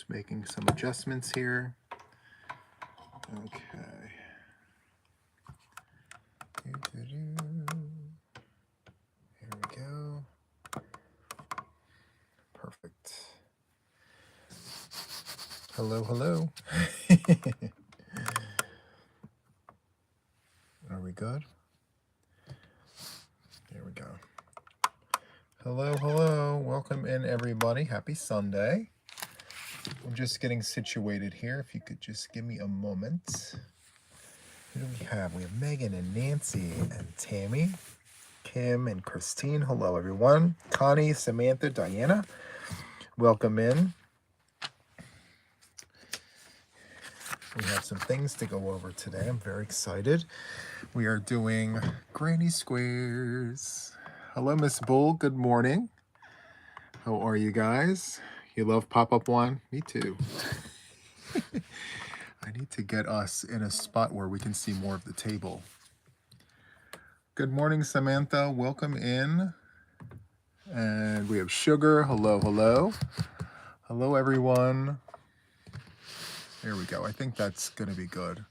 Just making some adjustments here. Okay. Here we go. Perfect. Hello, hello. Are we good? There we go. Hello, hello. Welcome in, everybody. Happy Sunday. I'm just getting situated here. If you could just give me a moment. Who do we have? We have Megan and Nancy and Tammy, Kim and Christine. Hello, everyone. Connie, Samantha, Diana. Welcome in. We have some things to go over today. I'm very excited. We are doing granny squares. Hello, Miss Bull. Good morning. How are you guys? You love pop-up one? Me too. I need to get us in a spot where we can see more of the table. Good morning, Samantha. Welcome in. And we have Sugar. Hello, hello. Hello, everyone. There we go. I think that's going to be good.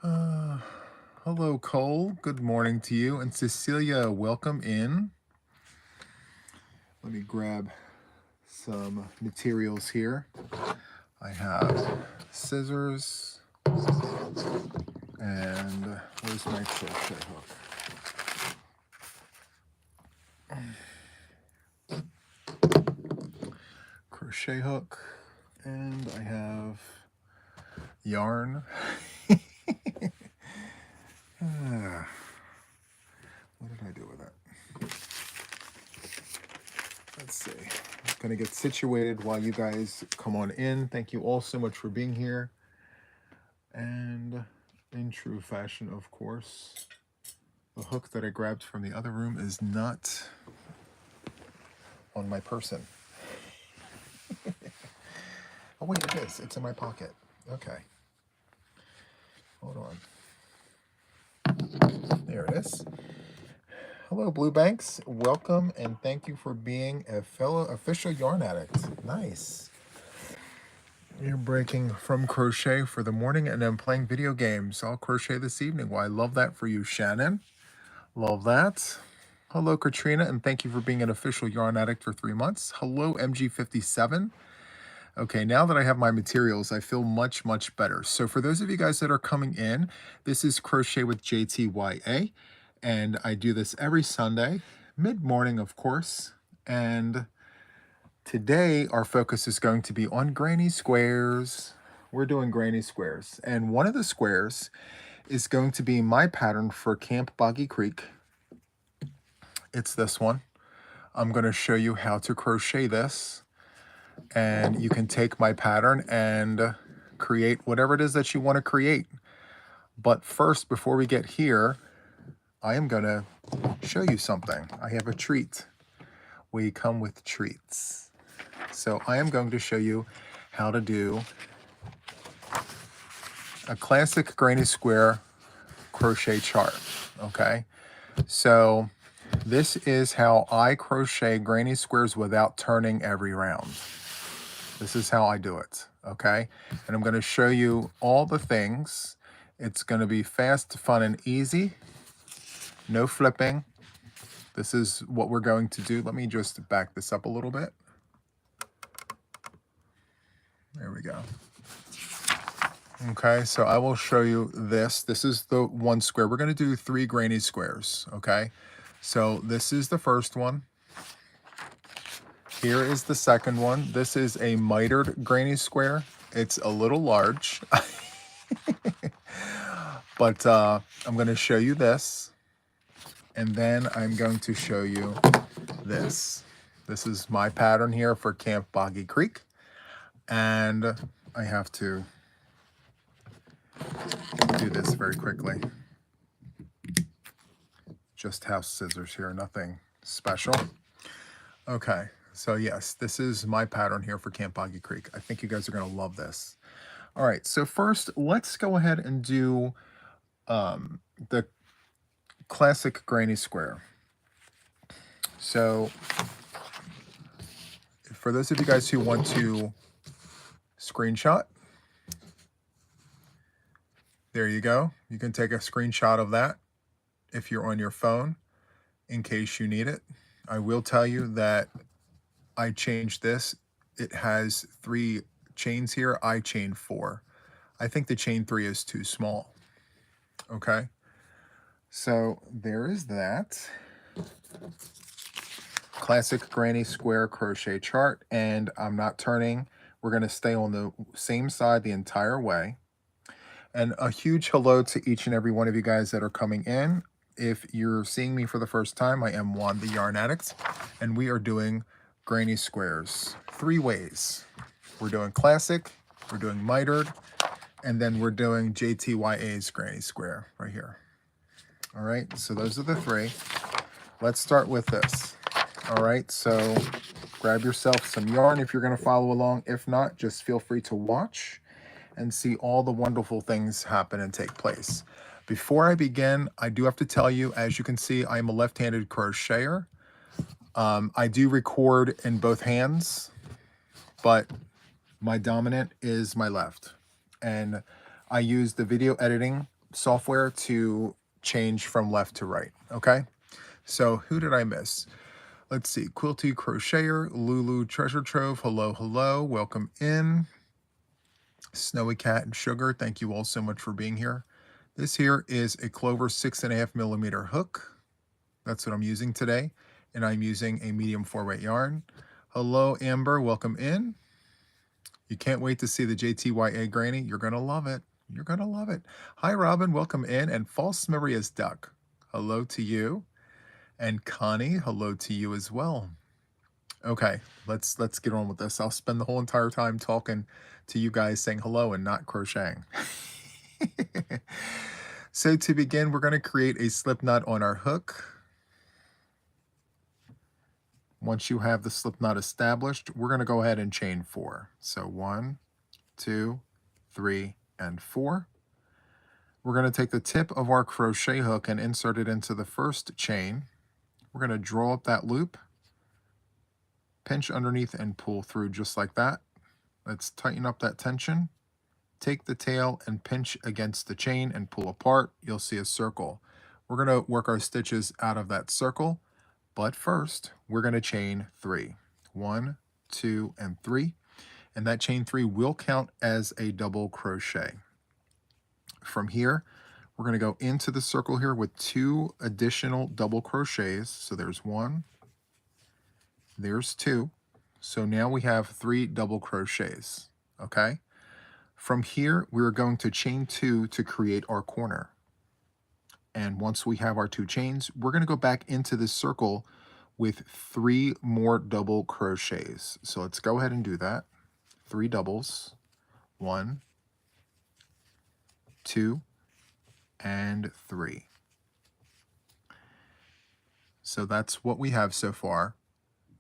Hello, Cole. Good morning to you. And Cecilia, welcome in. Let me grab some materials here. I have scissors. And where's my crochet hook? Crochet hook. And I have yarn. What did I do with it? Let's see. I'm going to get situated while you guys come on in. Thank you all so much for being here. And in true fashion, of course, the hook that I grabbed from the other room is not on my person. Oh, wait, it is. It's in my pocket. Okay. Hold on. There it is. Hello, Blue Banks. Welcome, and thank you for being a fellow official yarn addict. Nice. You're breaking from crochet for the morning and then playing video games. I'll crochet this evening. Well, I love that for you, Shannon. Love that. Hello, Katrina, and thank you for being an official yarn addict for 3 months. Hello, MG57. Okay, now that I have my materials, I feel much, much better. So for those of you guys that are coming in, this is Crochet with JTYA, and I do this every Sunday, mid-morning, of course, and today our focus is going to be on granny squares. We're doing granny squares, and one of the squares is going to be my pattern for Camp Boggy Creek. It's this one. I'm going to show you how to crochet this. And you can take my pattern and create whatever it is that you want to create. But first, before we get here, I am going to show you something. I have a treat. We come with treats. So I am going to show you how to do a classic granny square crochet chart. Okay, so this is how I crochet granny squares without turning every round. This is how I do it, okay? And I'm going to show you all the things. It's going to be fast, fun, and easy. No flipping. This is what we're going to do. Let me just back this up a little bit. There we go. Okay, so I will show you this. This is the one square. We're going to do 3 granny squares, okay? So this is the first one. Here is the second one. This is a mitered granny square. It's a little large, but I'm going to show you this, and then I'm going to show you this. This is my pattern here for Camp Boggy Creek, and I have to do this very quickly. Just house scissors here, nothing special. Okay. So yes, this is my pattern here for Camp Boggy Creek. I think you guys are going to love this. All right, so first, let's go ahead and do the classic granny square. So for those of you guys who want to screenshot. There you go. You can take a screenshot of that if you're on your phone in case you need it. I will tell you that I changed this. It has 3 chains here. I chained 4. I think the chain 3 is too small. Okay. So there is that. Classic granny square crochet chart, and I'm not turning. We're going to stay on the same side the entire way. And a huge hello to each and every one of you guys that are coming in. If you're seeing me for the first time, I am Juan the Yarn Addict, and we are doing granny squares 3 ways. We're doing classic, we're doing mitered, and then we're doing JTYA's granny square right here. All right, so those are the 3. Let's start with this. All right, so grab yourself some yarn if you're going to follow along. If not, just feel free to watch and see all the wonderful things happen and take place. Before I begin, I do have to tell you, as you can see, I'm a left-handed crocheter. I do record in both hands, but my dominant is my left. And I use the video editing software to change from left to right, okay? So who did I miss? Let's see, Quilty Crocheter, Lulu Treasure Trove, hello, hello, welcome in. Snowy Cat and Sugar, thank you all so much for being here. This here is a Clover 6.5mm hook. That's what I'm using today. And I'm using a medium 4-weight yarn. Hello, Amber, welcome in. You can't wait to see the JTYA granny. You're going to love it. You're going to love it. Hi, Robin, welcome in. And False Maria's Duck, hello to you. And Connie, hello to you as well. Okay, let's get on with this. I'll spend the whole entire time talking to you guys saying hello and not crocheting. So to begin, we're going to create a slip knot on our hook. Once you have the slip knot established, we're going to go ahead and chain 4. So 1, 2, 3, and 4. We're going to take the tip of our crochet hook and insert it into the first chain. We're going to draw up that loop, pinch underneath and pull through just like that. Let's tighten up that tension. Take the tail and pinch against the chain and pull apart. You'll see a circle. We're going to work our stitches out of that circle, but first we're going to chain 3. 1, 2, and 3. And that chain 3 will count as a double crochet. From here, we're going to go into the circle here with 2 additional double crochets. So there's 1, there's 2. So now we have 3 double crochets, okay? From here, we're going to chain 2 to create our corner. And once we have our 2 chains, we're going to go back into this circle with 3 more double crochets. So let's go ahead and do that. 3 doubles, 1, 2, and 3. So that's what we have so far.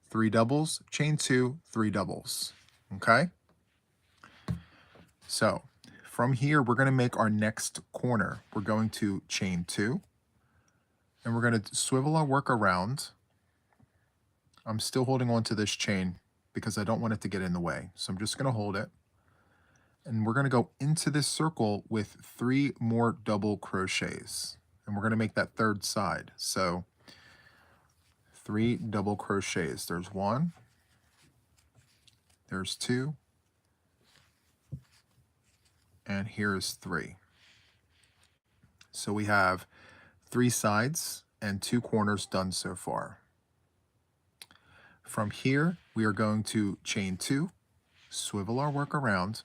3 doubles, chain 2, 3 doubles, okay? So from here, we're going to make our next corner. We're going to chain 2, and we're going to swivel our work around. I'm still holding on to this chain because I don't want it to get in the way. So I'm just going to hold it. And we're going to go into this circle with 3 more double crochets. And we're going to make that third side. So 3 double crochets. There's 1, there's 2, and here's 3. So we have 3 sides and 2 corners done so far. From here, we are going to chain 2, swivel our work around,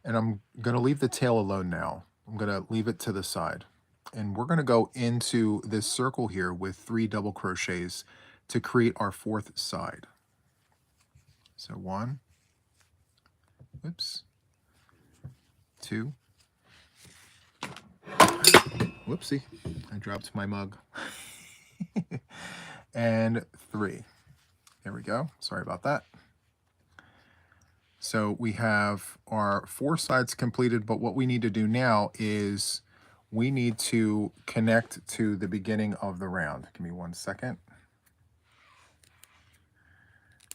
and I'm going to leave the tail alone now. I'm going to leave it to the side. And we're going to go into this circle here with 3 double crochets to create our 4th side. So 1, whoops, 2, whoopsie, I dropped my mug, and 3. There we go. Sorry about that. So we have our 4 sides completed, but what we need to do now is we need to connect to the beginning of the round. Give me 1 second.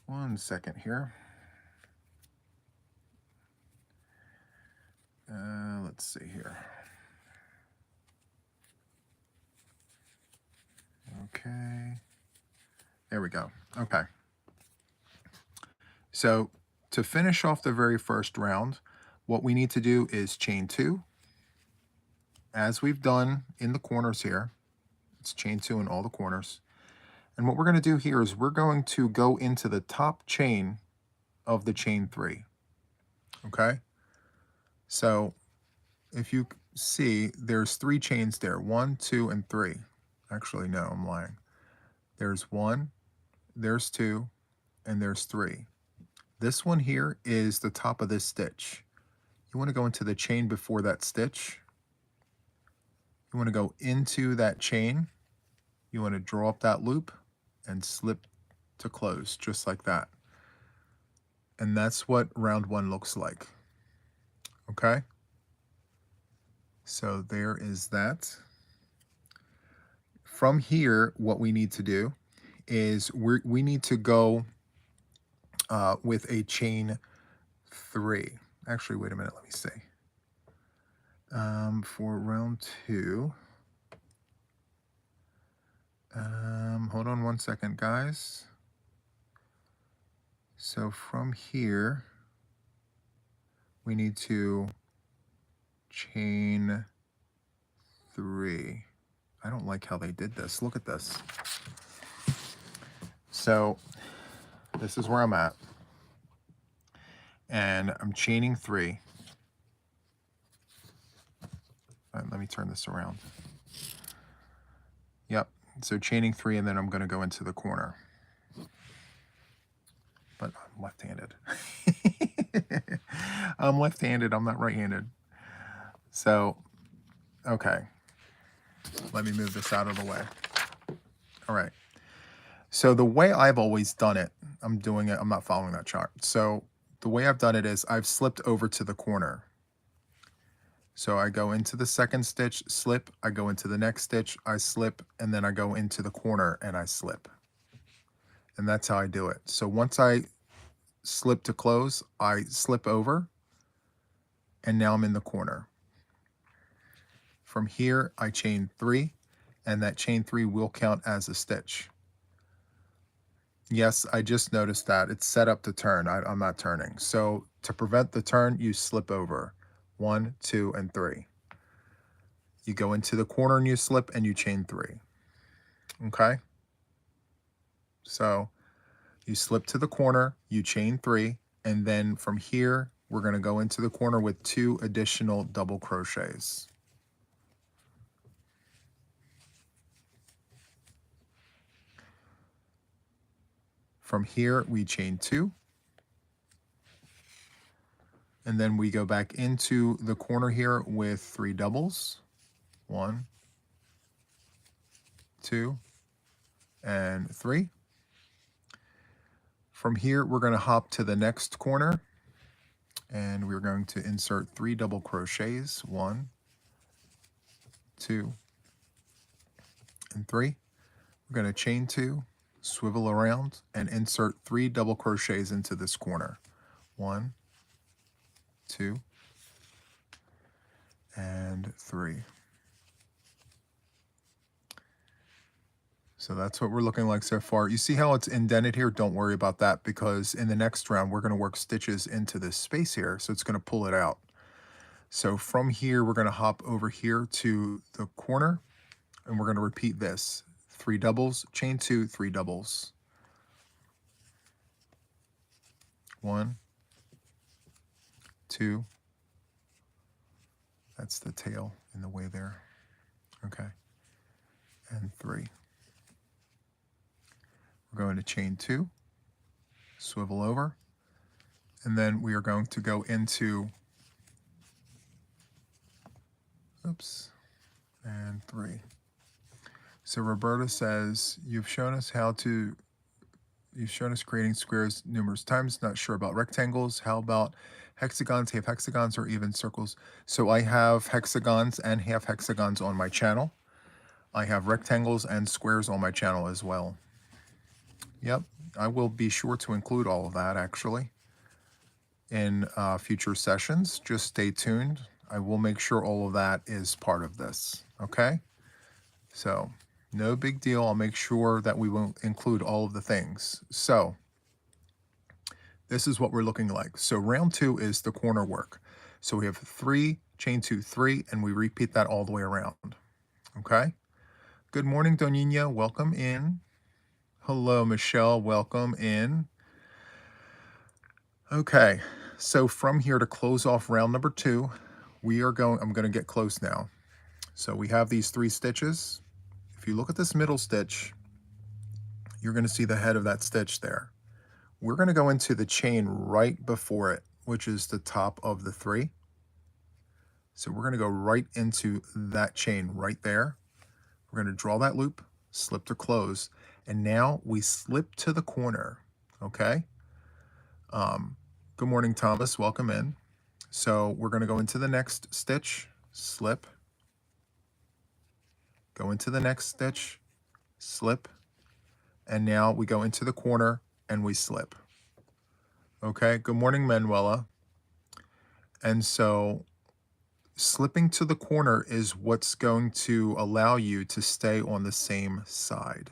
1 second here. Let's see here. Okay. There we go. Okay. So to finish off the very first round, what we need to do is chain 2, as we've done in the corners here. It's chain 2 in all the corners. And what we're going to do here is we're going to go into the top chain of the chain 3. Okay? So if you see, there's 3 chains there. 1, 2, and 3. Actually, no, I'm lying. There's 1, there's 2, and there's 3. This one here is the top of this stitch. You want to go into the chain before that stitch. You want to go into that chain. You want to draw up that loop and slip to close, just like that. And that's what round 1 looks like. Okay? So there is that. From here, what we need to do is we need to go with a chain 3. Actually, wait a minute, let me see. For round 2, hold on one second, guys. So from here, we need to chain 3. I don't like how they did this. Look at this. So this is where I'm at. And I'm chaining 3. Let me turn this around. Yep. So chaining 3, and then I'm going to go into the corner. But I'm left-handed. I'm left-handed. I'm not right-handed. So, okay. Let me move this out of the way. All right. So the way I've always done it, I'm doing it, I'm not following that chart. So the way I've done it is I've slipped over to the corner. So I go into the second stitch, slip, I go into the next stitch, I slip, and then I go into the corner and I slip. And that's how I do it. So once I slip to close, I slip over, and now I'm in the corner. From here, I chain 3, and that chain 3 will count as a stitch. Yes, I just noticed that. It's set up to turn. I'm not turning. So to prevent the turn, you slip over. 1, 2, and 3. You go into the corner and you slip and you chain 3. Okay? So you slip to the corner, you chain 3, and then from here, we're going to go into the corner with 2 additional double crochets. From here, we chain 2. And then we go back into the corner here with 3 doubles. 1, 2, and 3. From here, we're going to hop to the next corner, and we're going to insert 3 double crochets. 1, 2, and 3. We're going to chain 2, swivel around, and insert 3 double crochets into this corner. 1, 2, and 3. So that's what we're looking like so far. You see how it's indented here? Don't worry about that, because in the next round, we're going to work stitches into this space here, so it's going to pull it out. So from here, we're going to hop over here to the corner, and we're going to repeat this. 3 doubles, chain 2, 3 doubles. 1, 2. That's the tail in the way there. Okay. And 3. We're going to chain 2, swivel over, and then we are going to go into, oops, and 3. So Roberta says, you've shown us creating squares numerous times, not sure about rectangles. How about hexagons, half hexagons, or even circles? So I have hexagons and half hexagons on my channel. I have rectangles and squares on my channel as well. Yep, I will be sure to include all of that actually in future sessions. Just stay tuned. I will make sure all of that is part of this, okay? So no big deal. I'll make sure that we will include all of the things. So this is what we're looking like. So round 2 is the corner work. So we have 3, chain 2, 3, and we repeat that all the way around, okay? Good morning, Donina, welcome in. Hello, Michelle, welcome in. Okay, so from here to close off round number 2, I'm gonna get close now. So we have these 3 stitches. If you look at this middle stitch, you're gonna see the head of that stitch there. We're gonna go into the chain right before it, which is the top of the 3. So we're gonna go right into that chain right there. We're gonna draw that loop, slip to close, and now we slip to the corner, okay? Good morning, Thomas, welcome in. So we're gonna go into the next stitch, slip, go into the next stitch, slip, and now we go into the corner and we slip. Okay, good morning, Manuela. And so slipping to the corner is what's going to allow you to stay on the same side.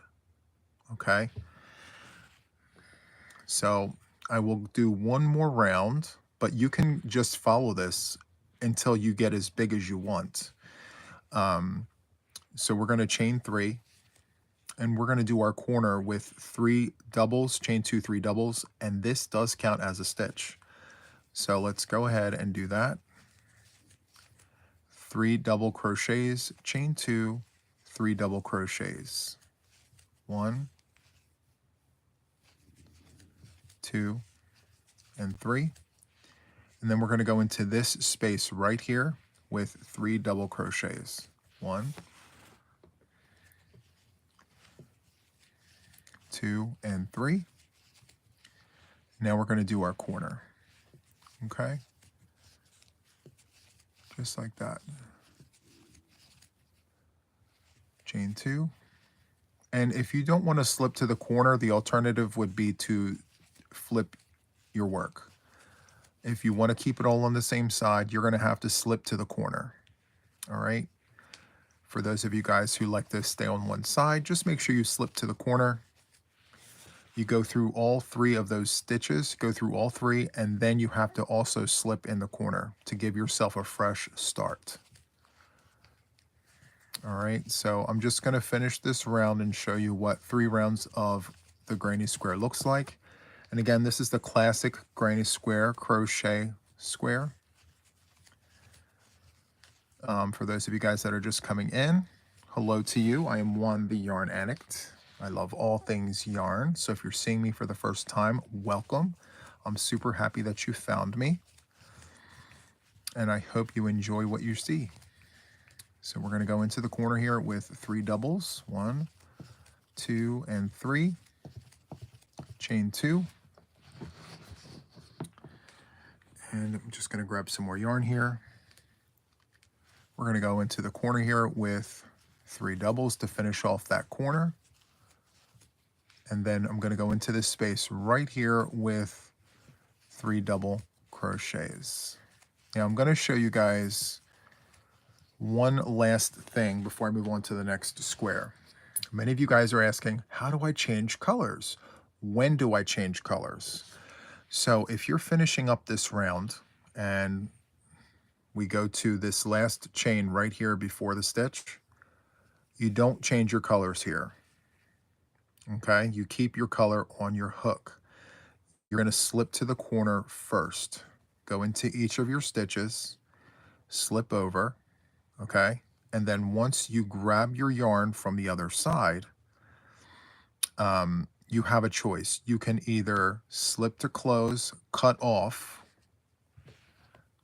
Okay, so I will do one more round, but you can just follow this until you get as big as you want. So we're going to chain 3, and we're going to do our corner with 3 doubles, chain 2, 3 doubles, and this does count as a stitch. So let's go ahead and do that. 3 double crochets, chain 2, 3 double crochets. 1, 2, and 3. And then we're going to go into this space right here with 3 double crochets. 1, 2, and 3. Now we're going to do our corner. Okay? Just like that. Chain 2. And if you don't want to slip to the corner, the alternative would be to flip your work. If you want to keep it all on the same side, you're going to have to slip to the corner. All right? For those of you guys who like to stay on one side, just make sure you slip to the corner. You go through all 3 of those stitches, go through all 3, and then you have to also slip in the corner to give yourself a fresh start. All right, so I'm just going to finish this round and show you what 3 rounds of the granny square looks like. And again, this is the classic granny square crochet square. For those of you guys that are just coming in, hello to you. I am Juan the Yarn Addict. I love all things yarn. So if you're seeing me for the first time, welcome. I'm super happy that you found me. And I hope you enjoy what you see. So we're going to go into the corner here with 3 doubles. 1, 2, and 3. Chain 2. And I'm just going to grab some more yarn here. We're going to go into the corner here with 3 doubles to finish off that corner. And then I'm going to go into this space right here with 3 double crochets. Now I'm going to show you guys one last thing before I move on to the next square. Many of you guys are asking, how do I change colors? When do I change colors? So if you're finishing up this round and we go to this last chain right here before the stitch, you don't change your colors here. Okay, you keep your color on your hook. You're going to slip to the corner first. Go into each of your stitches, slip over, okay? And then once you grab your yarn from the other side, you have a choice. You can either slip to close, cut off.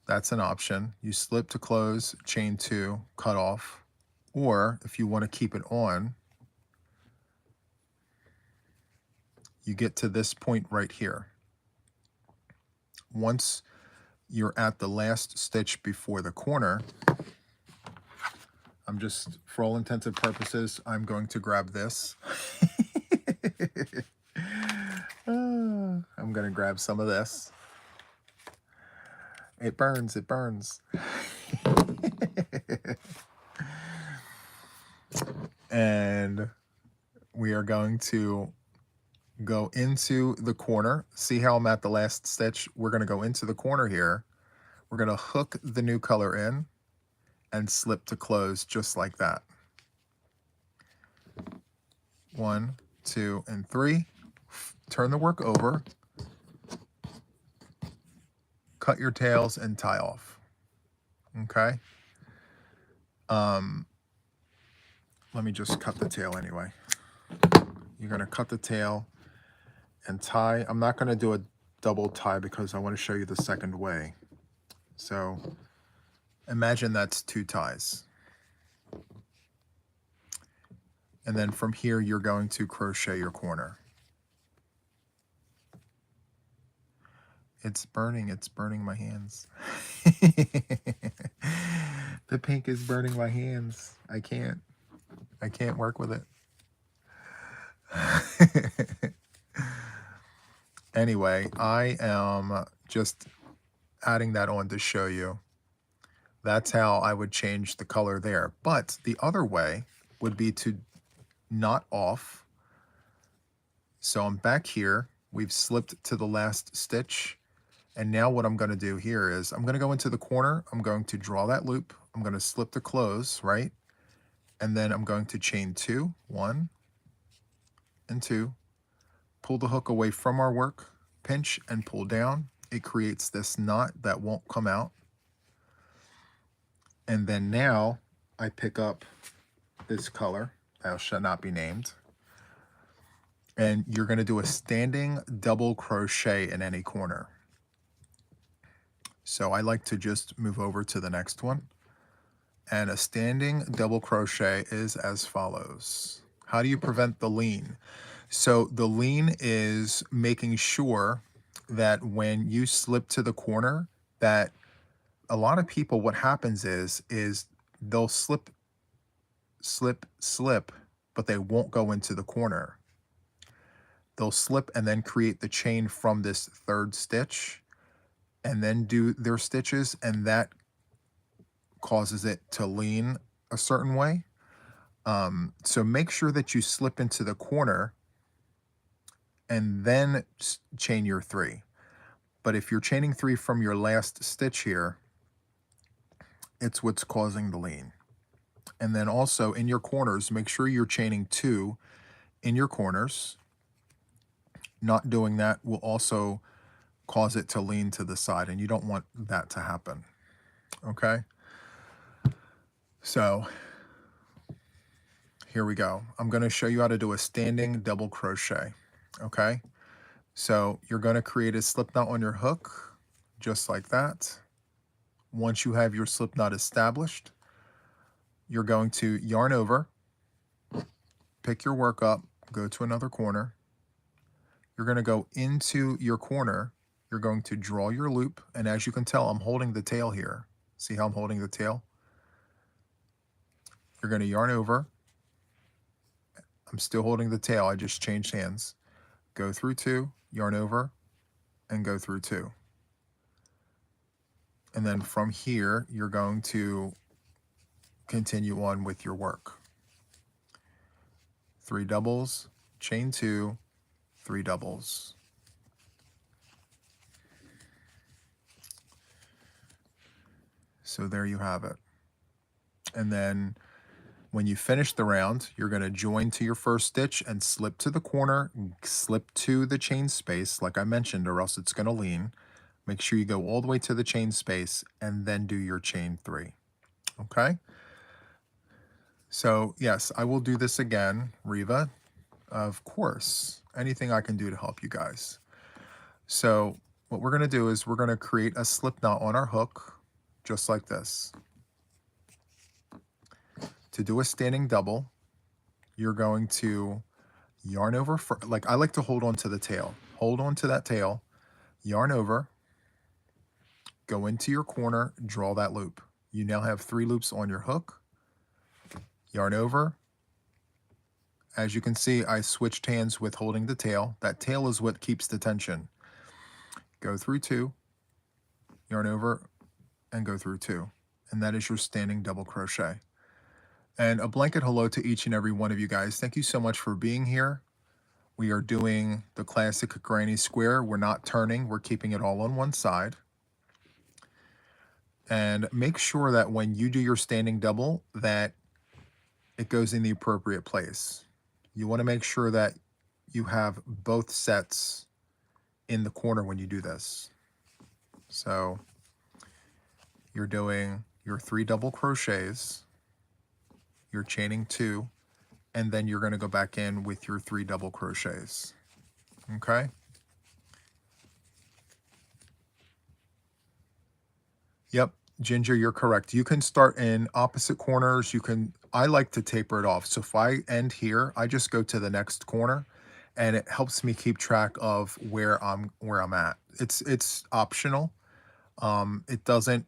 That's an option. You slip to close, chain 2, cut off. Or if you want to keep it on, you get to this point right here. Once you're at the last stitch before the corner, I'm just, for all intents and purposes, I'm going to grab this. I'm going to grab some of this. It burns, it burns. And we are going to go into the corner. See how I'm at the last stitch? We're going to go into the corner here. We're going to hook the new color in and slip to close just like that. 1, 2, and 3. Turn the work over. Cut your tails and tie off. Okay. Let me just cut the tail anyway. You're going to cut the tail and tie. I'm not going to do a double tie because I want to show you the second way. So imagine that's 2 ties. And then from here, you're going to crochet your corner. It's burning my hands. The pink is burning my hands. I can't work with it. Anyway, I am just adding that on to show you. That's how I would change the color there. But the other way would be to knot off. So I'm back here. We've slipped to the last stitch. And now what I'm going to do here is I'm going to go into the corner. I'm going to draw that loop. I'm going to slip to close, right? And then I'm going to chain 2, 1 and 2. Pull the hook away from our work, pinch and pull down. It creates this knot that won't come out. And then now I pick up this color, thou shalt not be named. And you're going to do a standing double crochet in any corner. So I like to just move over to the next one. And a standing double crochet is as follows. How do you prevent the lean? So the lean is making sure that when you slip to the corner, that a lot of people, what happens is they'll slip, but they won't go into the corner. They'll slip and then create the chain from this third stitch and then do their stitches, and that causes it to lean a certain way. So make sure that you slip into the corner and then chain your 3. But if you're chaining 3 from your last stitch here, it's what's causing the lean. And then also in your corners, make sure you're chaining 2 in your corners. Not doing that will also cause it to lean to the side, and you don't want that to happen. Okay? So here we go. I'm going to show you how to do a standing double crochet. Okay? So you're going to create a slip knot on your hook, just like that. Once you have your slip knot established, you're going to yarn over, pick your work up, go to another corner. You're going to go into your corner. You're going to draw your loop. And as you can tell, I'm holding the tail here. See how I'm holding the tail? You're going to yarn over. I'm still holding the tail. I just changed hands. Go through 2, yarn over, and go through 2. And then from here, you're going to continue on with your work. 3 doubles, chain 2, 3 doubles. So there you have it. And then when you finish the round, you're going to join to your first stitch and slip to the corner, slip to the chain space like I mentioned, or else it's going to lean. Make sure you go all the way to the chain space and then do your chain 3. Okay? So yes, I will do this again, Riva. Of course, anything I can do to help you guys. So what we're going to do is we're going to create a slip knot on our hook, just like this. To do a standing double, you're going to yarn over, like I like to hold on to the tail. Hold on to that tail, yarn over, go into your corner, draw that loop. You now have 3 loops on your hook, yarn over. As you can see, I switched hands with holding the tail. That tail is what keeps the tension. Go through 2, yarn over, and go through 2. and that is your standing double crochet. And a blanket hello to each and every one of you guys. Thank you so much for being here. We are doing the classic granny square. We're not turning, we're keeping it all on one side. And make sure that when you do your standing double that it goes in the appropriate place. You want to make sure that you have both sets in the corner when you do this. So you're doing your 3 double crochets, you're chaining 2, and then you're going to go back in with your 3 double crochets. Okay? Yep, Ginger, you're correct. You can start in opposite corners. I like to taper it off. So if I end here, I just go to the next corner, and it helps me keep track of where I'm at. It's optional. It doesn't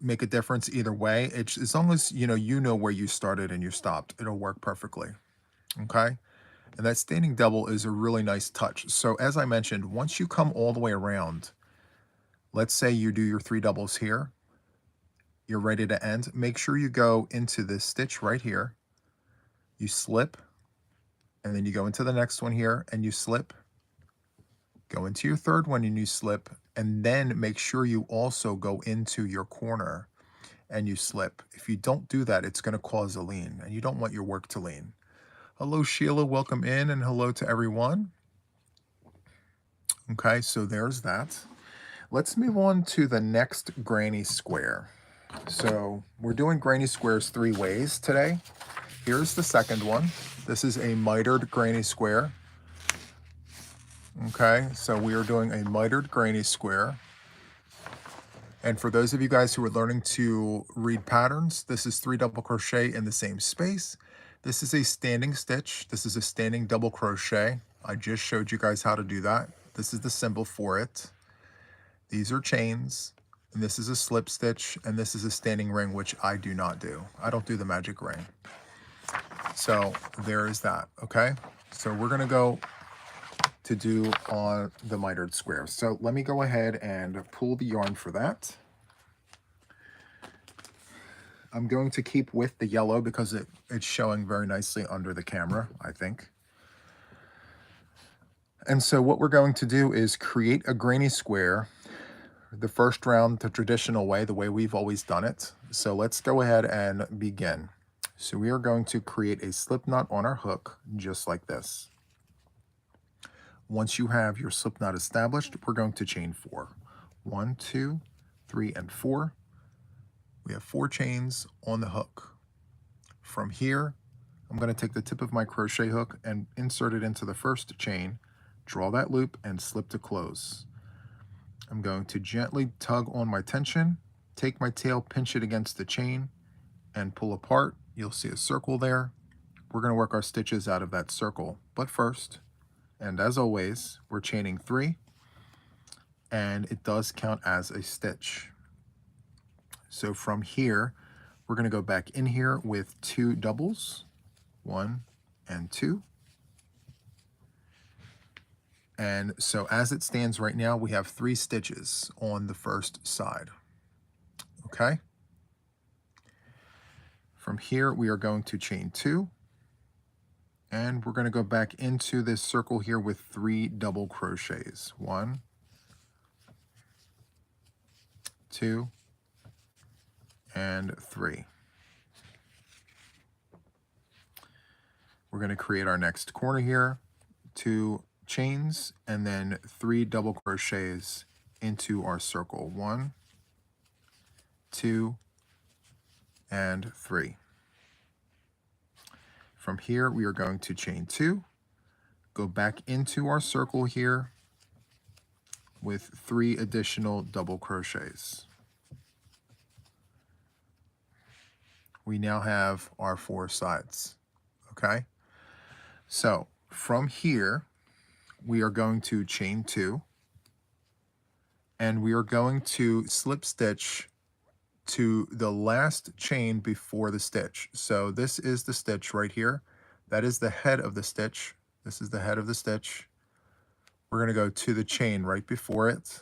make a difference either way. It's as long as you know where you started and you stopped, it'll work perfectly. Okay? And that standing double is a really nice touch. So as I mentioned, once you come all the way around, let's say you do your 3 doubles here, you're ready to end. Make sure you go into this stitch right here, you slip, and then you go into the next one here and you slip, go into your third one and you slip, and then make sure you also go into your corner and you slip. If you don't do that, it's going to cause a lean, and you don't want your work to lean. Hello, Sheila. Welcome in, and hello to everyone. Okay, so there's that. Let's move on to the next granny square. So we're doing granny squares 3 ways today. Here's the second one. This is a mitered granny square. Okay, so we are doing a mitered granny square. And for those of you guys who are learning to read patterns, this is 3 double crochet in the same space. This is a standing stitch. This is a standing double crochet. I just showed you guys how to do that. This is the symbol for it. These are chains, and this is a slip stitch, and this is a standing ring, which I do not do. I don't do the magic ring. So there is that, okay? So we're gonna go to do on the mitered square. So let me go ahead and pull the yarn for that. I'm going to keep with the yellow because it's showing very nicely under the camera, I think. And so what we're going to do is create a granny square, the first round the traditional way, the way we've always done it. So let's go ahead and begin. So we are going to create a slip knot on our hook, just like this. Once you have your slip knot established, we're going to chain 4. 1, 2, 3, and 4. We have 4 chains on the hook. From here, I'm going to take the tip of my crochet hook and insert it into the first chain, draw that loop, and slip to close. I'm going to gently tug on my tension, take my tail, pinch it against the chain, and pull apart. You'll see a circle there. We're going to work our stitches out of that circle. But first, and as always, we're chaining 3, and it does count as a stitch. So from here, we're going to go back in here with 2 doubles, 1 and 2. And so as it stands right now, we have 3 stitches on the first side. Okay? From here, we are going to chain 2. And we're going to go back into this circle here with 3 double crochets. 1, 2, and 3. We're going to create our next corner here, 2 chains, and then 3 double crochets into our circle. 1, 2, and 3. From here, we are going to chain 2, go back into our circle here with 3 additional double crochets. We now have our 4 sides, okay? So from here, we are going to chain 2, and we are going to slip stitch to the last chain before the stitch. So this is the stitch right here. That is the head of the stitch. This is the head of the stitch. We're going to go to the chain right before it,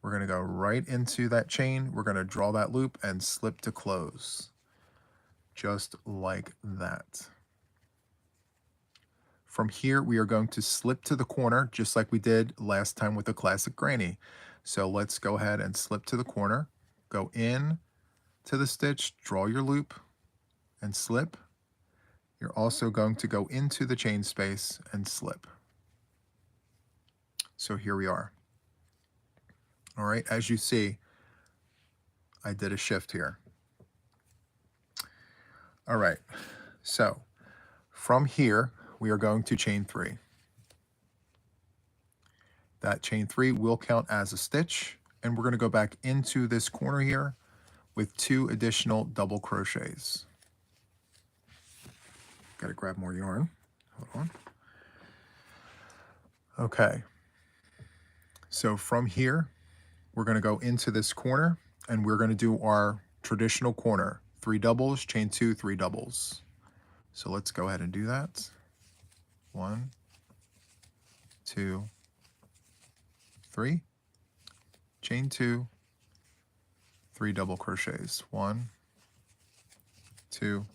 We're going to go right into that chain. We're going to draw that loop and slip to close, just like that. From here, we are going to slip to the corner, just like we did last time with the classic granny. So let's go ahead and slip to the corner, go in to the stitch, draw your loop, and slip. You're also going to go into the chain space and slip. So here we are. All right, as you see, I did a shift here. All right, so from here, we are going to chain 3. That chain 3 will count as a stitch, and we're going to go back into this corner here with 2 additional double crochets. Got to grab more yarn. Hold on. Okay. So from here, we're going to go into this corner, and we're going to do our traditional corner. 3 doubles, chain 2, 3 doubles. So let's go ahead and do that. 1, 2, 3. Chain 2, 3 double crochets. 1, 2,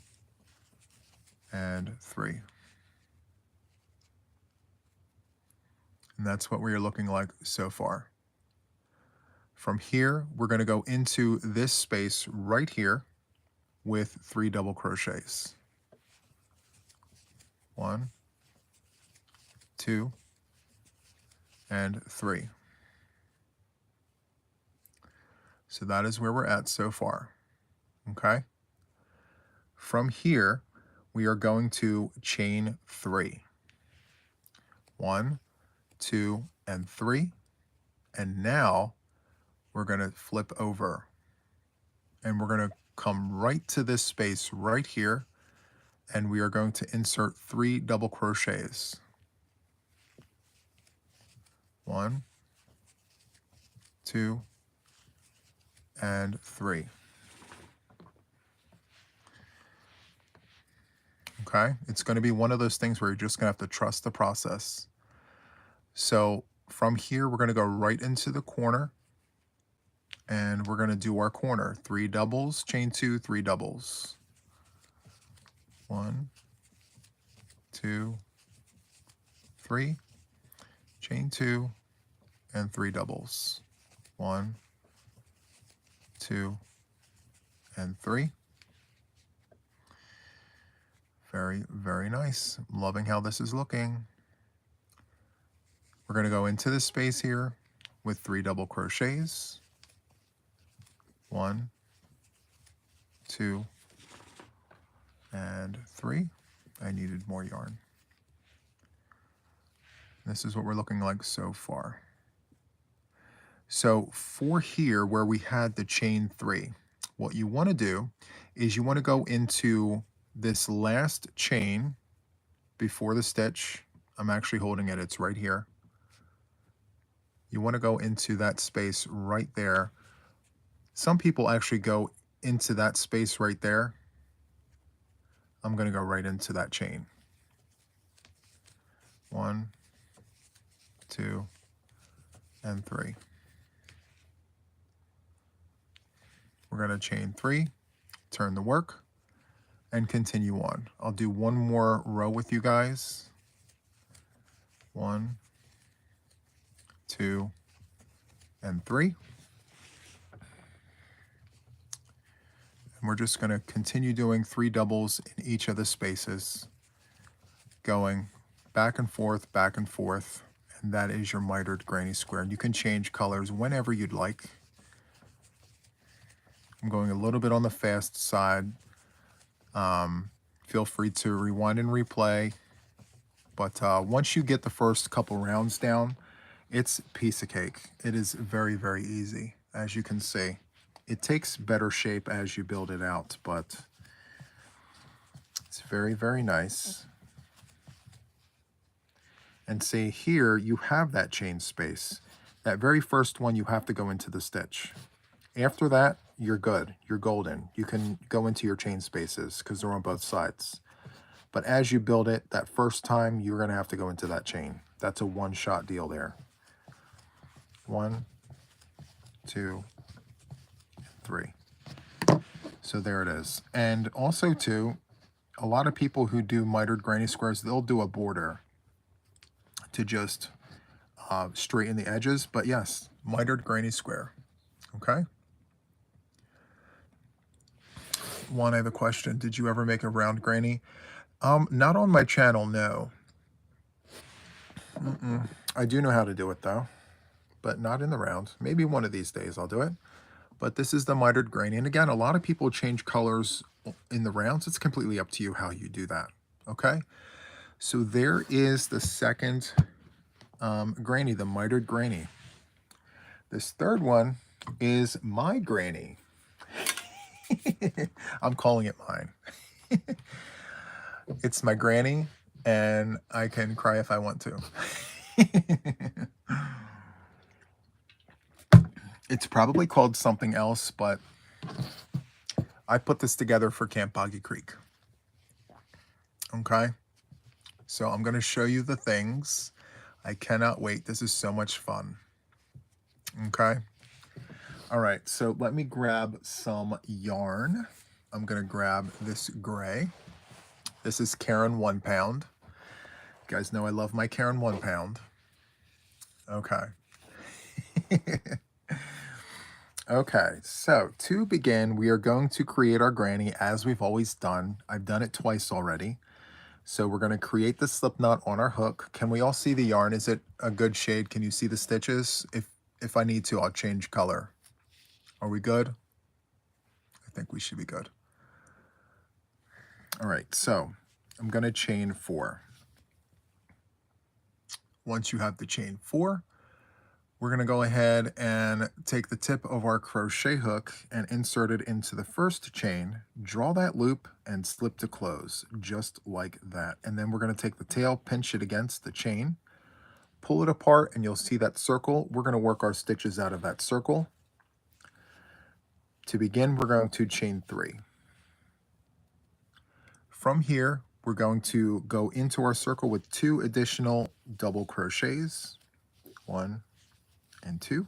and 3. And that's what we are looking like so far. From here, we're going to go into this space right here with 3 double crochets. 1, 2, and 3. So that is where we're at so far. Okay? From here, we are going to chain 3. 1, 2, and 3. And now we're going to flip over. And we're going to come right to this space right here. And we are going to insert 3 double crochets. 1, 2, and 3. Okay, it's going to be one of those things where you're just going to have to trust the process. So from here, we're going to go right into the corner, and we're going to do our corner. 3 doubles, chain 2, 3 doubles. 1, 2, 3, chain 2, and 3 doubles. 1, 2, and 3. Very, very nice. Loving how this is looking. We're going to go into this space here with 3 double crochets. 1, 2, and 3. I needed more yarn. This is what we're looking like so far. So for here where we had the chain 3, what you want to do is you want to go into this last chain before the stitch. I'm actually holding it, it's right here. You want to go into that space right there. Some people actually go into that space right there. I'm going to go right into that chain. 1, 2, and 3. We're going to chain 3, turn the work, and continue on. I'll do one more row with you guys. 1, 2, and 3. And we're just going to continue doing 3 doubles in each of the spaces, going back and forth, and that is your mitered granny square. And you can change colors whenever you'd like. I'm going a little bit on the fast side. Feel free to rewind and replay. But once you get the first couple rounds down, it's a piece of cake. It is very, very easy, as you can see. It takes better shape as you build it out, but it's very, very nice. And see here, you have that chain space. That very first one, you have to go into the stitch. After that, you're good. You're golden. You can go into your chain spaces because they're on both sides. But as you build it, that first time, you're going to have to go into that chain. That's a one-shot deal there. 1, 2, 3. So there it is. And also too, a lot of people who do mitered granny squares, they'll do a border to just straighten the edges. But yes, mitered granny square. Okay. One other question. Did you ever make a round granny? Not on my channel, no. I do know how to do it though, but not in the round. Maybe one of these days I'll do it. But this is the mitered granny. And again, a lot of people change colors in the rounds. It's completely up to you how you do that. Okay. So there is the second granny, the mitered granny. This third one is my granny. I'm calling it mine. It's my granny, and I can cry if I want to. It's probably called something else, but I put this together for Camp Boggy Creek. Okay, so I'm going to show you the things. I cannot wait. This is so much fun. Okay. All right, so let me grab some yarn. I'm going to grab this gray. This is Caron 1 pound. You guys know I love my Caron 1 pound. Okay. Okay, so to begin, we are going to create our granny as we've always done. I've done it twice already. So we're going to create the slip knot on our hook. Can we all see the yarn? Is it a good shade? Can you see the stitches? If I need to, I'll change color. Are we good? I think we should be good. All right, so I'm going to chain 4. Once you have the chain 4, we're going to go ahead and take the tip of our crochet hook and insert it into the first chain, draw that loop, and slip to close, just like that. And then we're going to take the tail, pinch it against the chain, pull it apart, and you'll see that circle. We're going to work our stitches out of that circle. To begin, we're going to chain 3. From here, we're going to go into our circle with 2 additional double crochets, 1 and 2.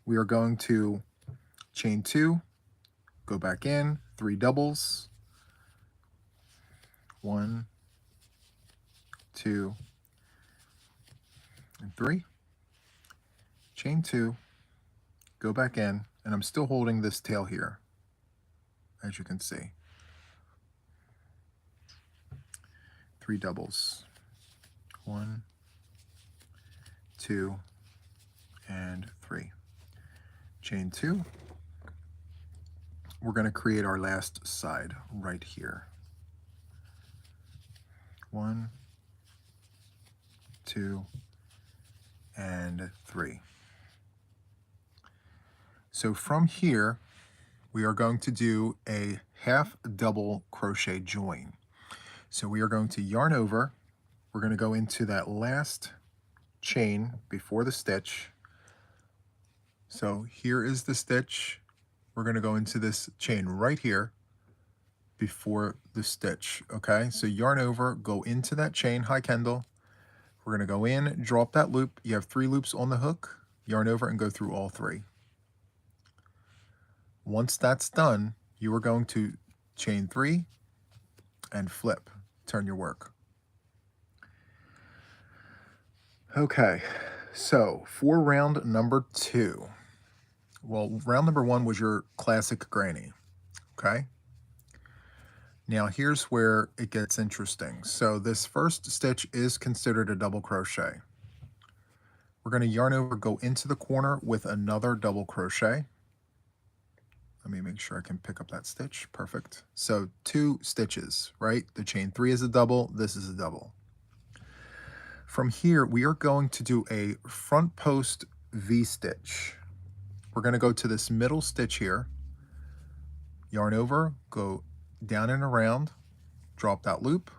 We are going to chain 2, go back in, 3 doubles, 1, 2, and 3. Chain 2, go back in, and I'm still holding this tail here, as you can see. 3 doubles, 1, 2, and 3. Chain 2. We're going to create our last side right here. 1, 2, and 3. So from here, we are going to do a half double crochet join. So we are going to yarn over. We're going to go into that last chain before the stitch. So here is the stitch. We're going to go into this chain right here before the stitch. Okay, so yarn over, go into that chain. Hi, Kendall. We're going to go in, drop that loop. You have 3 loops on the hook. Yarn over and go through all 3. Once that's done, you are going to chain 3 and flip. Turn your work. Okay, so for round number 2, well, round number 1 was your classic granny, okay? Now here's where it gets interesting. So this first stitch is considered a double crochet. We're going to yarn over, go into the corner with another double crochet. Let me make sure I can pick up that stitch. Perfect. So 2 stitches, right? The chain 3 is a double, this is a double. From here, we are going to do a front post V-stitch. We're going to go to this middle stitch here, yarn over, go down and around, drop that loop,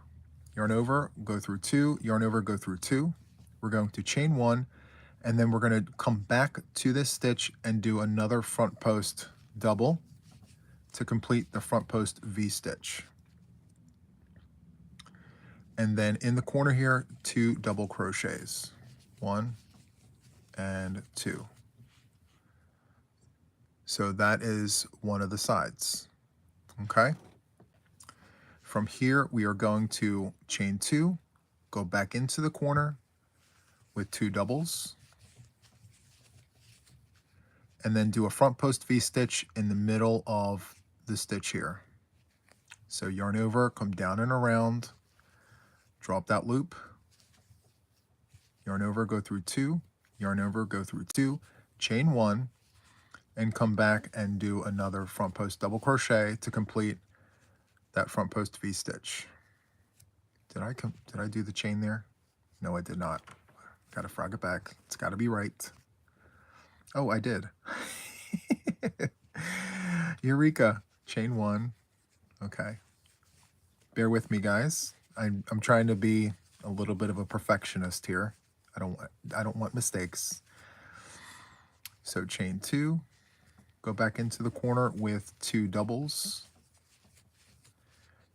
yarn over, go through 2, yarn over, go through 2. We're going to chain 1, and then we're going to come back to this stitch and do another front post double to complete the front post V-stitch. And then in the corner here, 2 double crochets, 1 and 2. So that is one of the sides. Okay. From here, we are going to chain 2, go back into the corner with 2 doubles, and then do a front post V-stitch in the middle of the stitch here. So yarn over, come down and around, drop that loop, yarn over, go through 2, yarn over, go through 2, chain 1, and come back and do another front post double crochet to complete that front post V-stitch. Did I do the chain there? No, I did not. Gotta frog it back. It's gotta be right. Oh, I did. Eureka. Chain 1. Okay. Bear with me, guys. I'm trying to be a little bit of a perfectionist here. I don't want mistakes. So chain 2, go back into the corner with 2 doubles,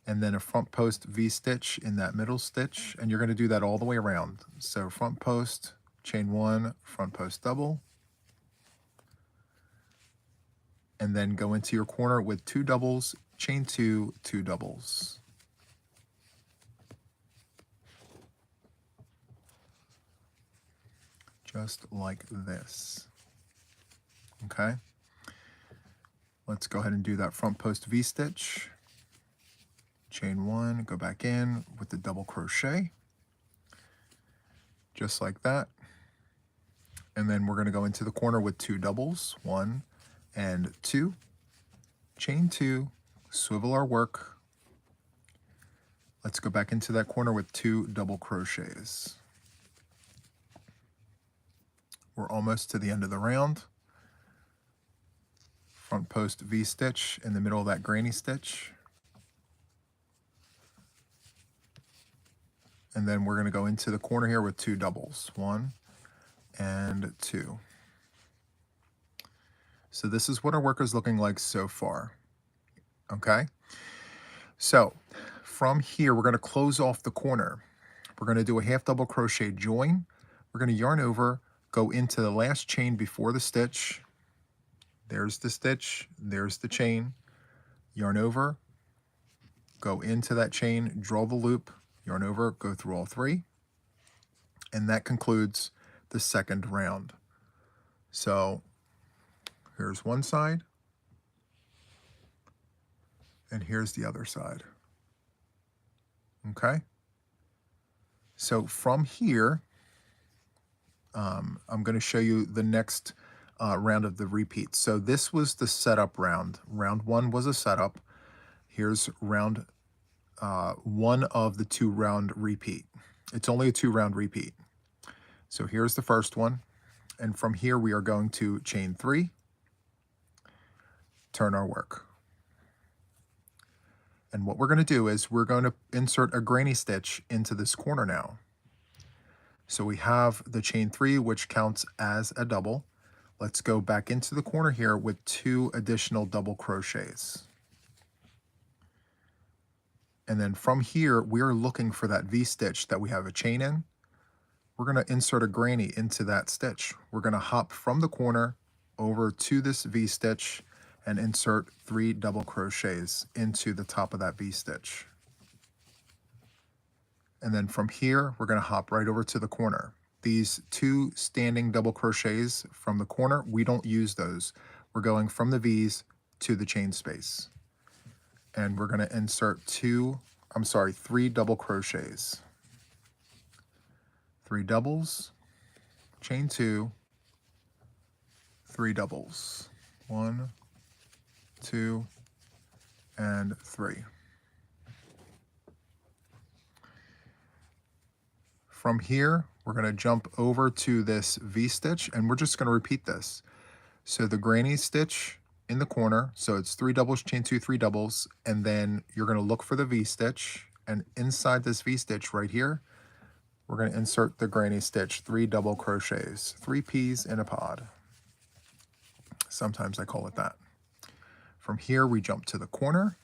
and then a front post V-stitch in that middle stitch, and you're going to do that all the way around. So front post, chain 1, front post double, and then go into your corner with 2 doubles, chain 2, 2 doubles. Just like this. Okay. Let's go ahead and do that front post V-stitch. Chain 1, go back in with the double crochet. Just like that. And then we're going to go into the corner with 2 doubles, 1 and 2. Chain 2, swivel our work. Let's go back into that corner with 2 double crochets. We're almost to the end of the round. Front post V-stitch in the middle of that granny stitch. And then we're going to go into the corner here with 2 doubles, 1 and 2. So this is what our work is looking like so far. Okay. So from here, we're going to close off the corner. We're going to do a half double crochet join. We're going to yarn over, go into the last chain before the stitch. There's the stitch, there's the chain. Yarn over, go into that chain, draw the loop, yarn over, go through all 3. And that concludes the second round. So here's one side, and here's the other side. Okay. So from here, I'm going to show you the next round of the repeat. So this was the setup round. Round 1 was a setup. Here's round 1 of the 2 round repeat. It's only a 2 round repeat. So here's the first one. And from here, we are going to chain 3, turn our work. And what we're going to do is we're going to insert a granny stitch into this corner now. So we have the chain 3, which counts as a double. Let's go back into the corner here with 2 additional double crochets. And then from here, we're looking for that V-stitch that we have a chain in. We're going to insert a granny into that stitch. We're going to hop from the corner over to this V-stitch and insert 3 double crochets into the top of that V-stitch. And then from here, we're going to hop right over to the corner. These 2 standing double crochets from the corner, we don't use those. We're going from the V's to the chain space. And we're going to insert 3 double crochets. 3 doubles, chain 2, 3 doubles. 1, 2, and 3. From here, we're going to jump over to this V-stitch, and we're just going to repeat this. So the granny stitch in the corner, so it's 3 doubles, chain 2, 3 doubles, and then you're going to look for the V-stitch, and inside this V-stitch right here, we're going to insert the granny stitch, 3 double crochets, 3 peas in a pod. Sometimes I call it that. From here, we jump to the corner,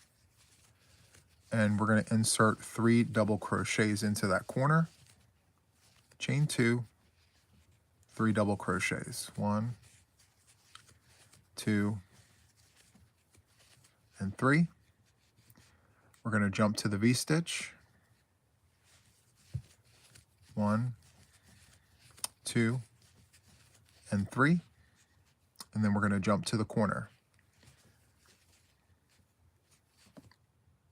and we're going to insert 3 double crochets into that corner, chain 2, 3 double crochets, 1, 2, and 3. We're going to jump to the V-stitch. 1, 2, and 3. And then we're going to jump to the corner.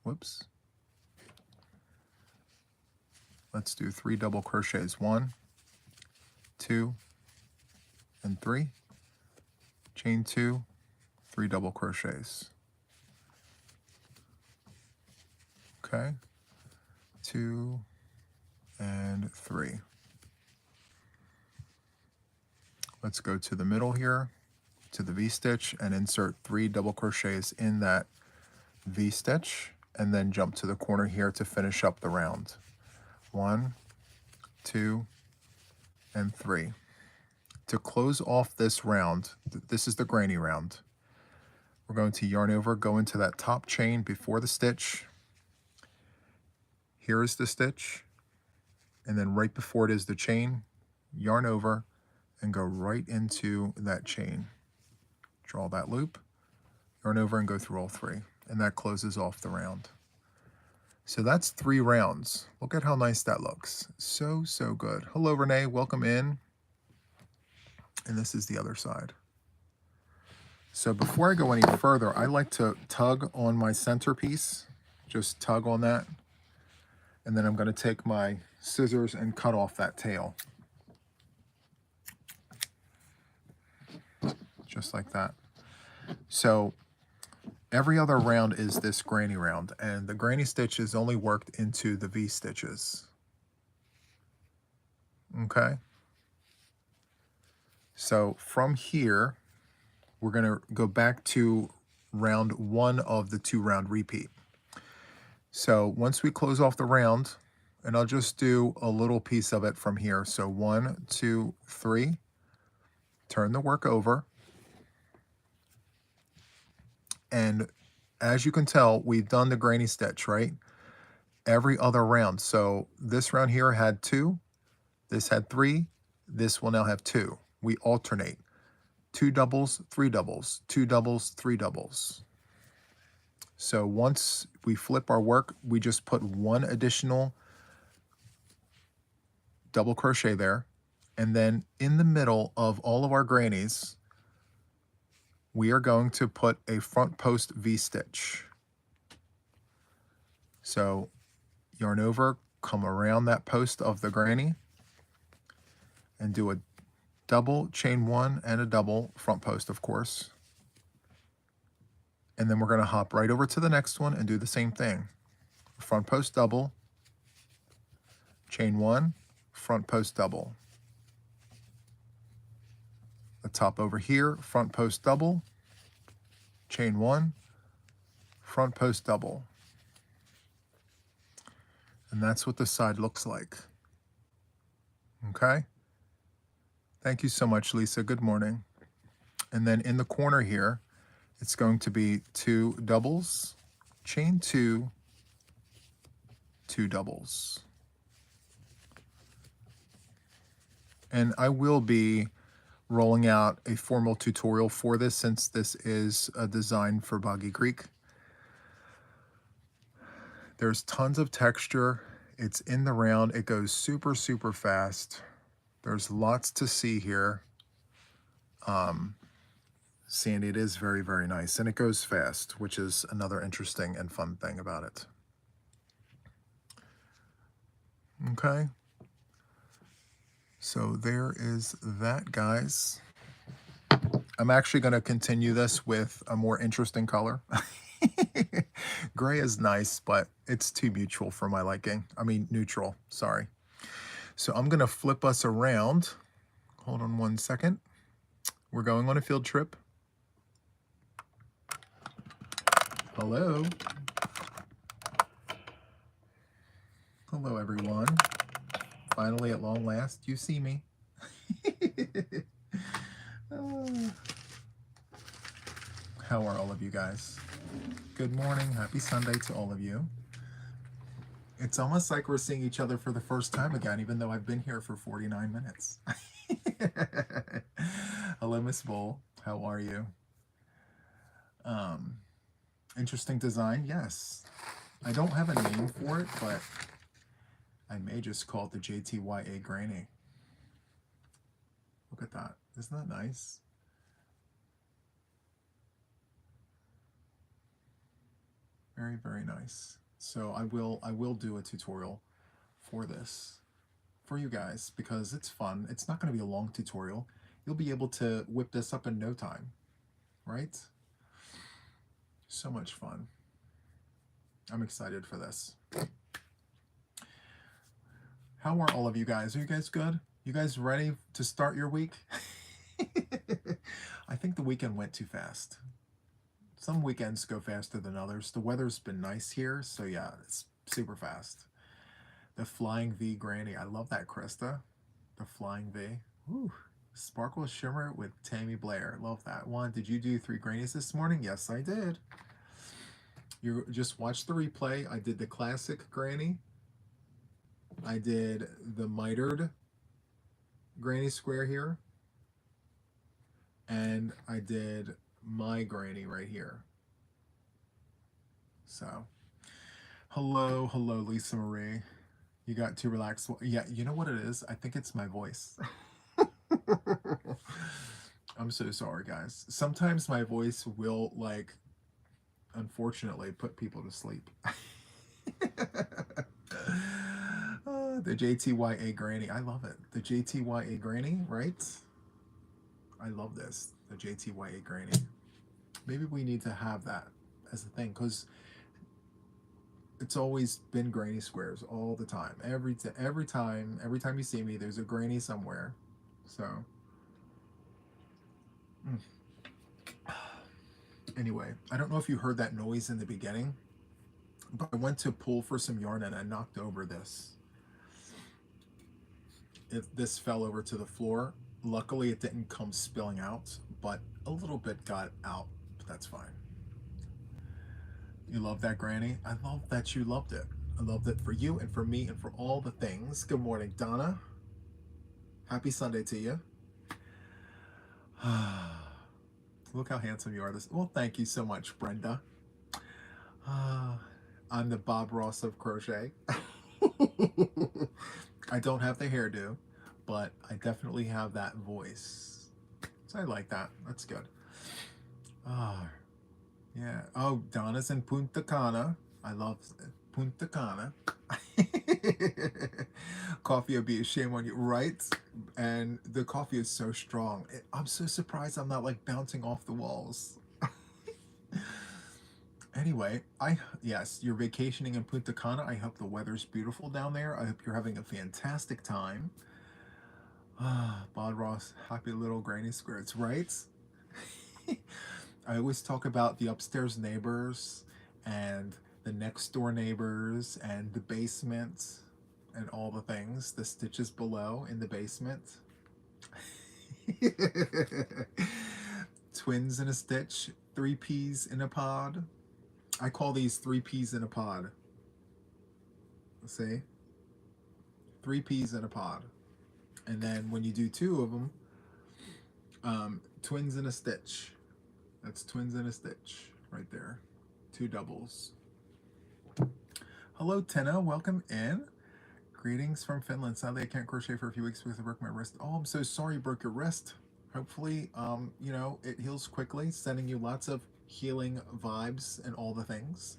Whoops. Let's do 3 double crochets. 1, 2, and 3. Chain 2, 3 double crochets. Okay. 2 and 3. Let's go to the middle here, to the V-stitch, and insert 3 double crochets in that V-stitch, and then jump to the corner here to finish up the round. 1, 2, and 3. To close off this round, this is the granny round, we're going to yarn over, go into that top chain before the stitch. Here is the stitch, and then right before it is the chain, yarn over and go right into that chain. Draw that loop, yarn over and go through all 3, and that closes off the round. So that's 3 rounds. Look at how nice that looks. So, so good. Hello, Renee. Welcome in. And this is the other side. So before I go any further, I like to tug on my centerpiece. Just tug on that. And then I'm going to take my scissors and cut off that tail. Just like that. So every other round is this granny round, and the granny stitch is only worked into the V stitches. Okay? So from here, we're going to go back to round 1 of the 2-round repeat. So once we close off the round, and I'll just do a little piece of it from here. So 1, 2, 3, turn the work over. And as you can tell, we've done the granny stitch, right? Every other round. So this round here had 2, this had 3, this will now have 2. We alternate. 2 doubles, 3 doubles, 2 doubles, 3 doubles. So once we flip our work, we just put 1 additional double crochet there. And then in the middle of all of our grannies, we are going to put a front post V-stitch. So yarn over, come around that post of the granny, and do a double, chain 1, and a double front post, of course. And then we're going to hop right over to the next one and do the same thing. Front post double, chain 1, front post double. Let's hop over here, front post double, chain 1, front post double. And that's what the side looks like. Okay? Thank you so much, Lisa. Good morning. And then in the corner here, it's going to be 2 doubles, chain 2, 2 doubles. And I will be rolling out a formal tutorial for this, since this is a design for Boggy Creek. There's tons of texture. It's in the round. It goes super, super fast. There's lots to see here. Sandy, it is very, very nice. And it goes fast, which is another interesting and fun thing about it. Okay. So there is that, guys. I'm actually going to continue this with a more interesting color. Gray is nice, but it's too mutual for my liking. I mean, neutral, sorry. So I'm going to flip us around. Hold on 1 second. We're going on a field trip. Hello. Hello, everyone. Finally, at long last, you see me. How are all of you guys? Good morning. Happy Sunday to all of you. It's almost like we're seeing each other for the first time again, even though I've been here for 49 minutes. Hello, Miss Bull. How are you? Interesting design, yes. I don't have a name for it, but I may just call it the JTYA Granny. Look at that. Isn't that nice? Very, very nice. So I will do a tutorial for this for you guys because it's fun. It's not going to be a long tutorial. You'll be able to whip this up in no time, right? So much fun. I'm excited for this. How are all of you guys? Are you guys good? You guys ready to start your week? I think the weekend went too fast. Some weekends go faster than others. The weather's been nice here, so yeah, it's super fast. The Flying V Granny. I love that, Krista. The Flying V. Ooh. Sparkle Shimmer with Tammy Blair. Love that one. Did you do 3 grannies this morning? Yes, I did. You just watch the replay. I did the classic granny. I did the mitered granny square here. And I did my granny right here. So, hello, Lisa Marie. You got too relaxed. Yeah, you know what it is? I think it's my voice. I'm so sorry, guys. Sometimes my voice will, like, unfortunately, put people to sleep. The JTYA Granny. I love it. The JTYA Granny, right? I love this. The JTYA Granny. Maybe we need to have that as a thing because it's always been granny squares all the time. Every time you see me, there's a granny somewhere. So anyway, I don't know if you heard that noise in the beginning, but I went to pull for some yarn and I knocked over this. This fell over to the floor. Luckily, it didn't come spilling out, but a little bit got out, but that's fine. You love that, Granny? I love that you loved it. I loved it for you and for me and for all the things. Good morning, Donna. Happy Sunday to you. Look how handsome you are. Well, thank you so much, Brenda. I'm the Bob Ross of crochet. I don't have the hairdo, but I definitely have that voice. So I like that. That's good. Yeah. Oh, Donna's in Punta Cana. I love Punta Cana. Coffee would be a shame on you, right? And the coffee is so strong. I'm so surprised I'm not like bouncing off the walls. Anyway, yes, you're vacationing in Punta Cana. I hope the weather's beautiful down there. I hope you're having a fantastic time. Bob Ross, happy little granny squirts, right? I always talk about the upstairs neighbors and the next door neighbors and the basement and all the things, the stitches below in the basement. Twins in a stitch, 3 peas in a pod. I call these 3 peas in a pod. See? 3 peas in a pod. And then when you do 2 of them, twins in a stitch. That's twins in a stitch right there. 2 doubles. Hello, Tina. Welcome in. Greetings from Finland. Sadly, I can't crochet for a few weeks because I broke my wrist. Oh, I'm so sorry you broke your wrist. Hopefully, you know, it heals quickly. Sending you lots of healing vibes and all the things.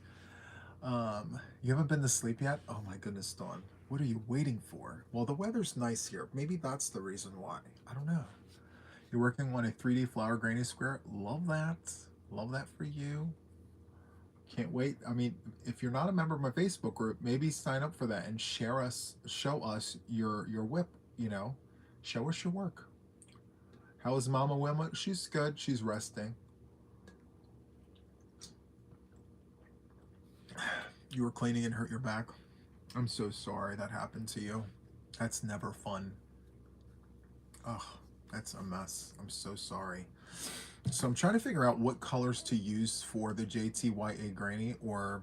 You haven't been to sleep yet? Oh my goodness, Dawn. What are you waiting for? Well, the weather's nice here. Maybe that's the reason why. I don't know. You're working on a 3D flower granny square. Love that. Love that for you. Can't wait. I mean, if you're not a member of my Facebook group, maybe sign up for that and show us your whip, you know. Show us your work. How is Mama Wilma? She's good. She's resting. You were cleaning and hurt your back. I'm so sorry that happened to you. That's never fun. Ugh, that's a mess. I'm so sorry. So I'm trying to figure out what colors to use for the JTYA Granny or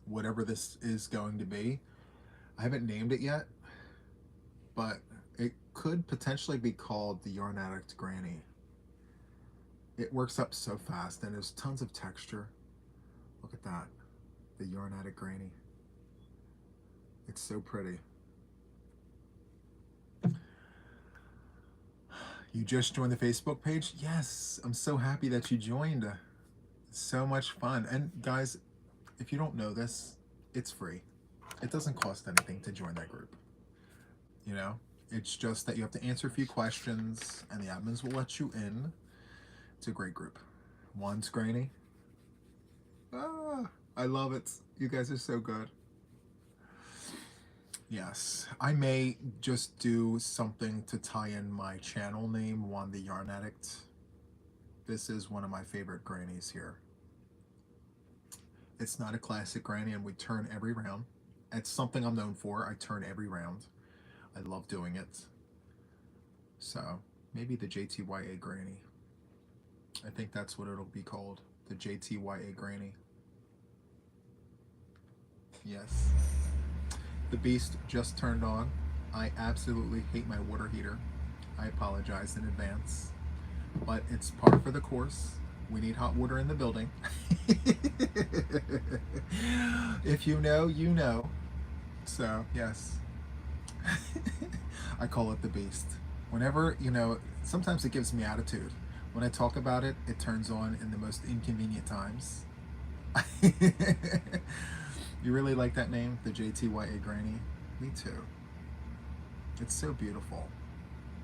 whatever this is going to be. I haven't named it yet, but it could potentially be called the Yarn Addict Granny. It works up so fast and there's tons of texture. Look Look at that. The Yarn Addict Granny. It's so pretty. You just joined the Facebook page? Yes, I'm so happy that you joined. So much fun. And guys, if you don't know this, it's free. It doesn't cost anything to join that group. You know, it's just that you have to answer a few questions and the admins will let you in. It's a great group. One's Granny. Ah, I love it. You guys are so good. Yes, I may just do something to tie in my channel name, Juan the Yarn Addict. This is one of my favorite grannies here. It's not a classic granny and we turn every round. It's something I'm known for. I turn every round. I love doing it. So maybe the JTYA granny. I think that's what it'll be called. The JTYA granny. Yes. The beast just turned on. I absolutely hate my water heater. I apologize in advance. But it's par for the course. We need hot water in the building. If you know, you know. So, yes. I call it the beast. Whenever, you know, sometimes it gives me attitude. When I talk about it, it turns on in the most inconvenient times. You really like that name, the JTYA Granny? Me too. It's so beautiful.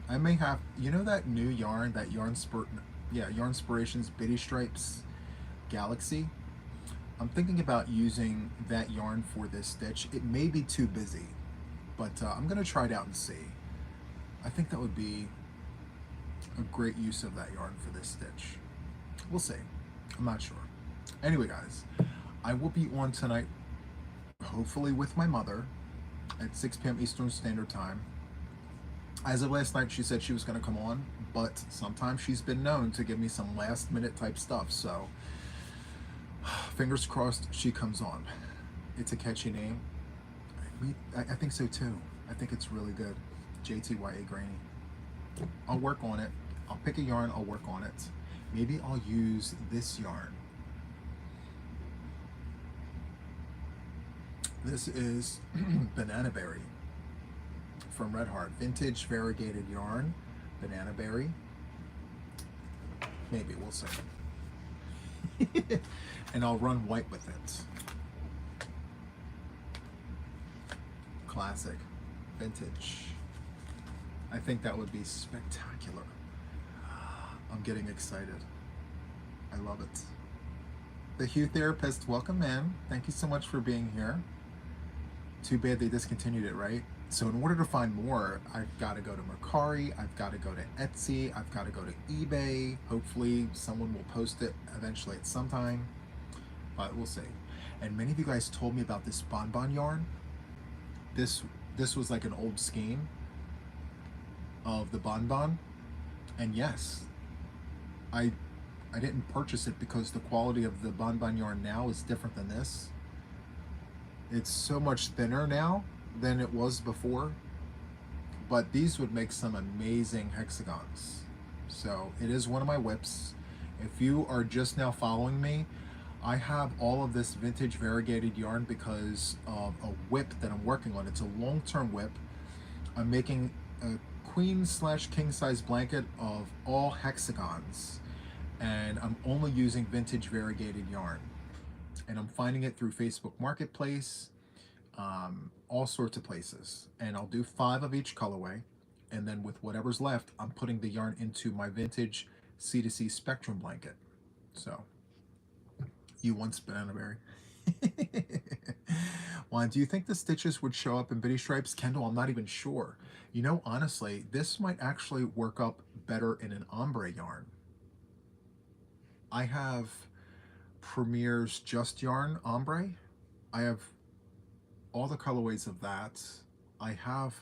I may have, you know that new yarn, that Yarnspirations Bitty Stripes Galaxy? I'm thinking about using that yarn for this stitch. It may be too busy, but I'm gonna try it out and see. I think that would be a great use of that yarn for this stitch. We'll see. I'm not sure. Anyway, guys, I will be on tonight, hopefully with my mother, at 6 p.m. Eastern Standard Time. As of last night, she said she was going to come on, but sometimes she's been known to give me some last minute type stuff, so fingers crossed she comes on. It's a catchy name. I think so too. I think it's really good. JTYA Granny. I'll work on it. I'll pick a yarn, I'll work on it. Maybe I'll use this yarn. This is Banana Berry from Red Heart. Vintage variegated yarn. Banana Berry. Maybe, we'll see. And I'll run white with it. Classic. Vintage. I think that would be spectacular. I'm getting excited. I love it. The Hue Therapist, welcome in. Thank you so much for being here. Too bad they discontinued it, right? So in order to find more, I've got to go to Mercari, I've got to go to Etsy, I've got to go to eBay. Hopefully someone will post it eventually at some time, but we'll see. And many of you guys told me about this bonbon yarn. This was like an old skein of the bonbon, and yes, I didn't purchase it because the quality of the bonbon yarn now is different than this. It's so much thinner now than it was before, but these would make some amazing hexagons. So it is one of my whips. If you are just now following me, I have all of this vintage variegated yarn because of a whip that I'm working on. It's a long-term whip. I'm making a queen/king size blanket of all hexagons, and I'm only using vintage variegated yarn, and I'm finding it through Facebook Marketplace, all sorts of places, and I'll do 5 of each colorway, and then with whatever's left, I'm putting the yarn into my vintage C2C Spectrum blanket. So you want Banana Berry. Juan, do you think the stitches would show up in Bitty Stripes? Kendall, I'm not even sure. You know, honestly, this might actually work up better in an ombre yarn. I have Premier's Just Yarn ombre. I have all the colorways of that. I have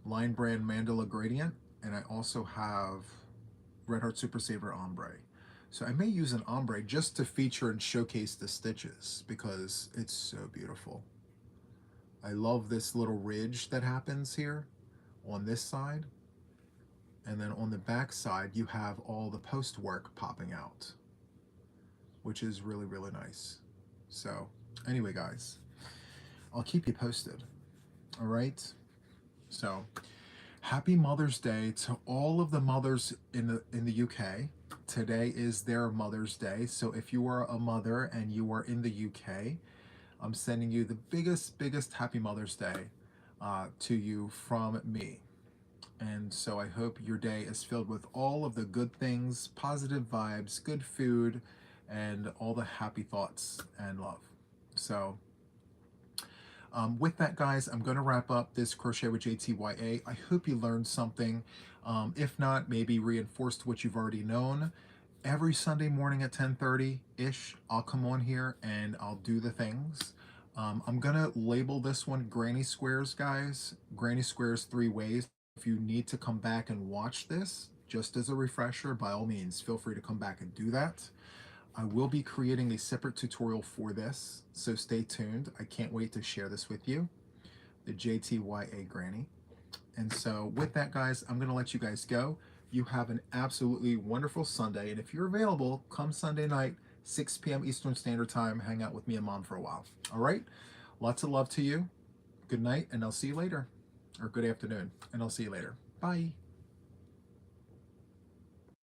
Line Brand Mandala Gradient, and I also have Red Heart Super Saver ombre. So I may use an ombre just to feature and showcase the stitches because it's so beautiful. I love this little ridge that happens here on this side. And then on the back side, you have all the post work popping out. which is really, really nice. So anyway, guys, I'll keep you posted. All right. So happy Mother's Day to all of the mothers in the UK. Today is their Mother's Day. So if you are a mother and you are in the UK, I'm sending you the biggest happy Mother's Day to you from me. And so I hope your day is filled with all of the good things, positive vibes, good food, and all the happy thoughts and love. So with that, guys, I'm going to wrap up this Crochet with JTYA. I hope you learned something. If not, maybe reinforced what you've already known. Every Sunday morning at 10:30-ish, I'll come on here and I'll do the things. I'm going to label this one Granny Squares, guys. Granny Squares 3 ways. If you need to come back and watch this, just as a refresher, by all means, feel free to come back and do that. I will be creating a separate tutorial for this, so stay tuned. I can't wait to share this with you, the JTYA Granny. And so with that, guys, I'm going to let you guys go. You have an absolutely wonderful Sunday. And if you're available, come Sunday night, 6 p.m. Eastern Standard Time, hang out with me and Mom for a while. All right? Lots of love to you. Good night, and I'll see you later. Or good afternoon, and I'll see you later. Bye.